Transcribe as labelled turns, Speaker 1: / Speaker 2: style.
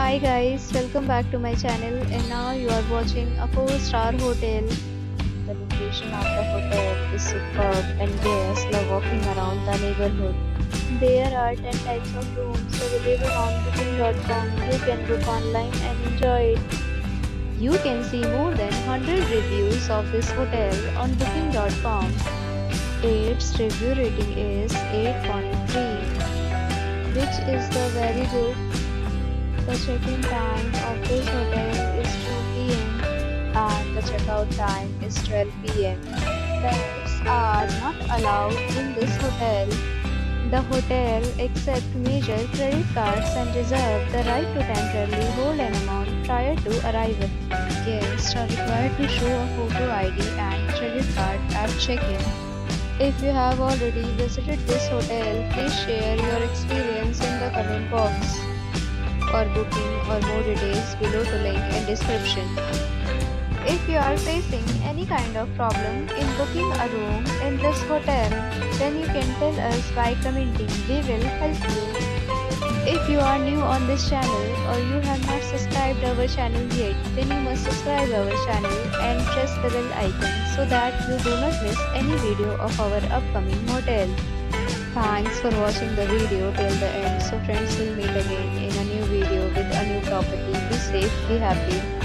Speaker 1: Hi guys, welcome back to my channel and now you are watching a 4-star hotel. The location of the hotel is superb and guests love walking around the neighborhood. There are 10 types of rooms available on booking.com. You can book online and enjoy it. You can see more than 100 reviews of this hotel on booking.com. Its review rating is 8.3, which is the very good. The check-in time of this hotel is 2 p.m. and the check-out time is 12 p.m. Pets are not allowed in this hotel. The hotel accepts major credit cards and reserves the right to temporarily hold an amount prior to arrival. Guests are required to show a photo ID and credit card at check-in. If you have already visited this hotel, please share your experience in the comment box. For booking or more details, below the link in description. If you are facing any kind of problem in booking a room in this hotel, then you can tell us by commenting. We will help you. If you are new on this channel or you have not subscribed our channel yet, then you must subscribe our channel and press the bell icon so that you do not miss any video of our upcoming hotel. Thanks for watching the video till the end. So friends, will meet again in a new video with a new property. Be safe, be happy.